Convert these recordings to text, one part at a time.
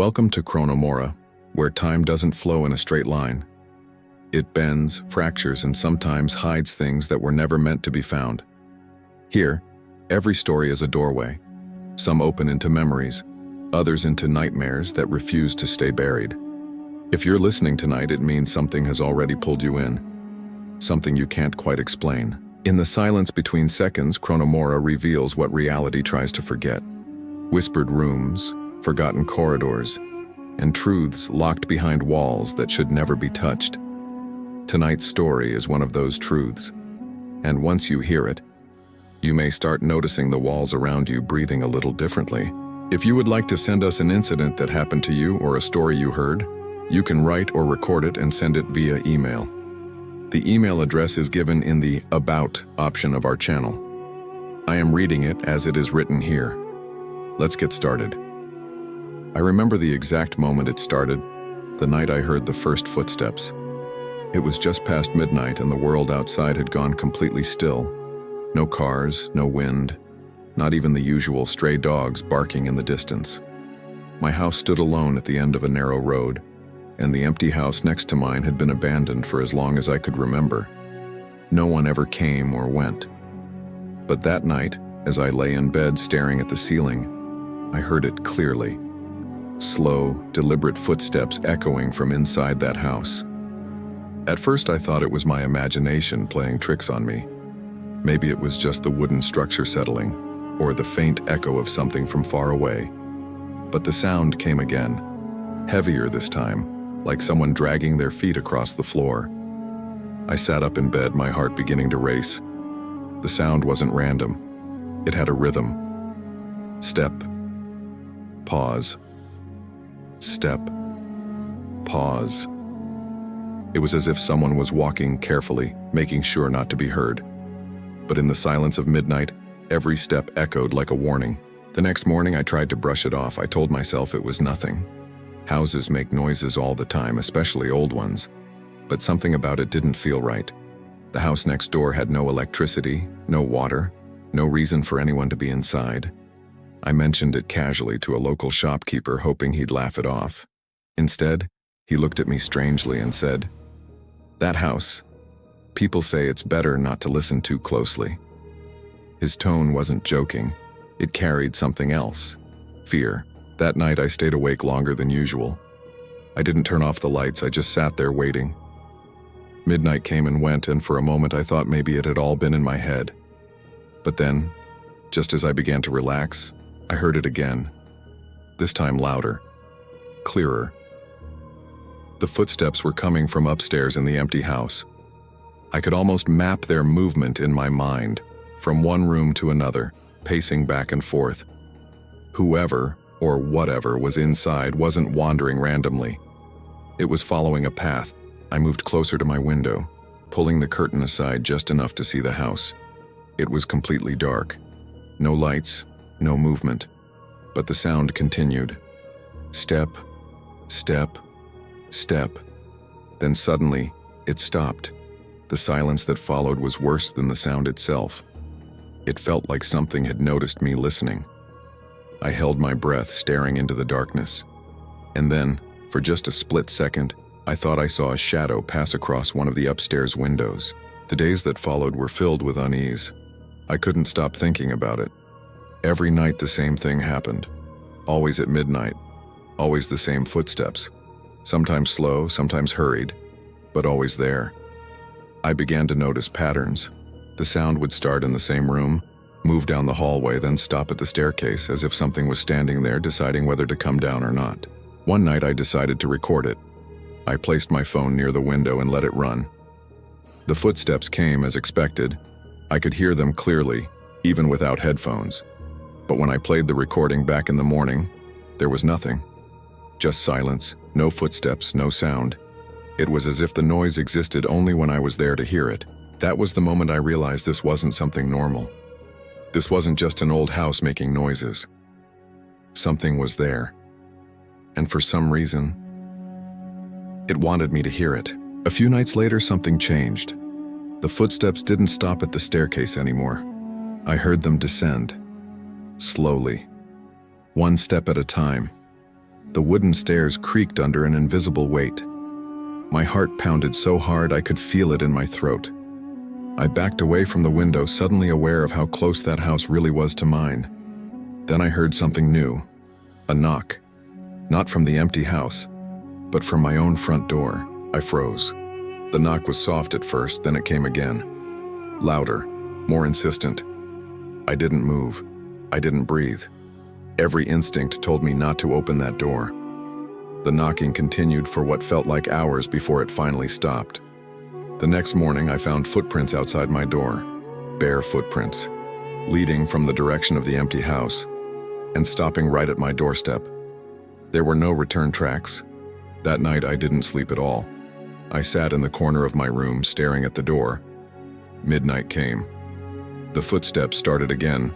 Welcome to ChronoMora, where time doesn't flow in a straight line. It bends, fractures, and sometimes hides things that were never meant to be found. Here, every story is a doorway. Some open into memories, others into nightmares that refuse to stay buried. If you're listening tonight, it means something has already pulled you in, something you can't quite explain. In the silence between seconds, ChronoMora reveals what reality tries to forget. Whispered rooms, forgotten corridors, and truths locked behind walls that should never be touched. Tonight's story is one of those truths, and once you hear it, you may start noticing the walls around you breathing a little differently. If you would like to send us an incident that happened to you or a story you heard, you can write or record it and send it via email. The email address is given in the About option of our channel. I am reading it as it is written here. Let's get started. I remember the exact moment it started, the night I heard the first footsteps. It was just past midnight and the world outside had gone completely still. No cars, no wind, not even the usual stray dogs barking in the distance. My house stood alone at the end of a narrow road, and the empty house next to mine had been abandoned for as long as I could remember. No one ever came or went. But that night, as I lay in bed staring at the ceiling, I heard it clearly. Slow, deliberate footsteps echoing from inside that house. At first I thought it was my imagination playing tricks on me. Maybe it was just the wooden structure settling, or the faint echo of something from far away. But the sound came again, heavier this time, like someone dragging their feet across the floor. I sat up in bed, my heart beginning to race. The sound wasn't random. It had a rhythm. Step. Pause. Step. Pause. It was as if someone was walking carefully, making sure not to be heard. But in the silence of midnight, every step echoed like a warning. The next morning I tried to brush it off. I told myself it was nothing. Houses make noises all the time, especially old ones. But something about it didn't feel right. The house next door had no electricity, no water, no reason for anyone to be inside. I mentioned it casually to a local shopkeeper, hoping he'd laugh it off. Instead, he looked at me strangely and said, "That house, people say it's better not to listen too closely." His tone wasn't joking. It carried something else. Fear. That night I stayed awake longer than usual. I didn't turn off the lights, I just sat there waiting. Midnight came and went, and for a moment I thought maybe it had all been in my head. But then, just as I began to relax, I heard it again. This time louder, clearer. The footsteps were coming from upstairs in the empty house. I could almost map their movement in my mind, from one room to another, pacing back and forth. Whoever, or whatever, was inside wasn't wandering randomly. It was following a path. I moved closer to my window, pulling the curtain aside just enough to see the house. It was completely dark. No lights, no movement. But the sound continued. Step, step, step. Then suddenly, it stopped. The silence that followed was worse than the sound itself. It felt like something had noticed me listening. I held my breath, staring into the darkness. And then, for just a split second, I thought I saw a shadow pass across one of the upstairs windows. The days that followed were filled with unease. I couldn't stop thinking about it. Every night the same thing happened. Always at midnight. Always the same footsteps. Sometimes slow, sometimes hurried, but always there. I began to notice patterns. The sound would start in the same room, move down the hallway, then stop at the staircase, as if something was standing there deciding whether to come down or not. One night I decided to record it. I placed my phone near the window and let it run. The footsteps came as expected. I could hear them clearly, even without headphones. But when I played the recording back in the morning, there was nothing. Just silence, no footsteps, no sound. It was as if the noise existed only when I was there to hear it. That was the moment I realized this wasn't something normal. This wasn't just an old house making noises. Something was there. And for some reason, it wanted me to hear it. A few nights later, something changed. The footsteps didn't stop at the staircase anymore. I heard them descend. Slowly. One step at a time. The wooden stairs creaked under an invisible weight. My heart pounded so hard I could feel it in my throat. I backed away from the window, suddenly aware of how close that house really was to mine. Then I heard something new. A knock. Not from the empty house, but from my own front door. I froze. The knock was soft at first, then it came again. Louder, more insistent. I didn't move. I didn't breathe. Every instinct told me not to open that door. The knocking continued for what felt like hours before it finally stopped. The next morning, I found footprints outside my door. Bare footprints, leading from the direction of the empty house and stopping right at my doorstep. There were no return tracks. That night, I didn't sleep at all. I sat in the corner of my room, staring at the door. Midnight came. The footsteps started again,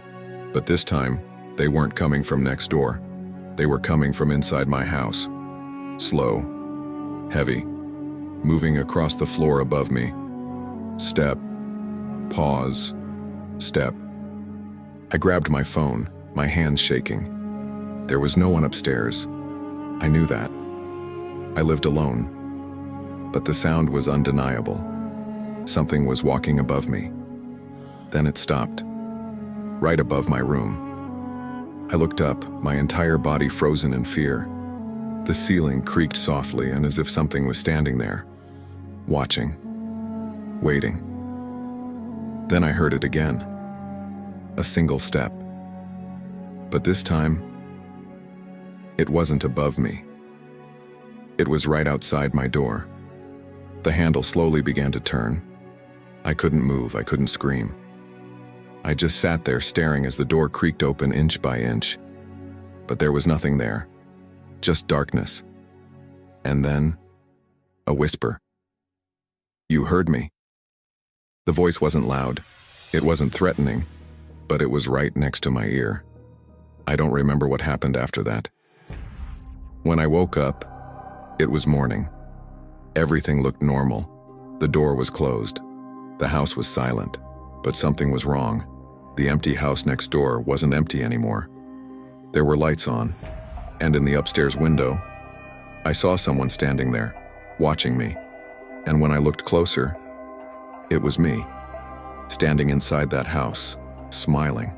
but this time, they weren't coming from next door. They were coming from inside my house. Slow, heavy, moving across the floor above me. Step, pause, step. I grabbed my phone, my hands shaking. There was no one upstairs. I knew that. I lived alone, but the sound was undeniable. Something was walking above me. Then it stopped, right above my room. I looked up, my entire body frozen in fear. The ceiling creaked softly and as if something was standing there, watching, waiting. Then I heard it again. A single step. But this time, it wasn't above me. It was right outside my door. The handle slowly began to turn. I couldn't move, I couldn't scream. I just sat there staring as the door creaked open inch by inch. But there was nothing there, just darkness. And then, a whisper. "You heard me." The voice wasn't loud, it wasn't threatening, but it was right next to my ear. I don't remember what happened after that. When I woke up, it was morning. Everything looked normal. The door was closed. The house was silent. But something was wrong. The empty house next door wasn't empty anymore. There were lights on, and in the upstairs window, I saw someone standing there, watching me. And when I looked closer, it was me, standing inside that house, smiling.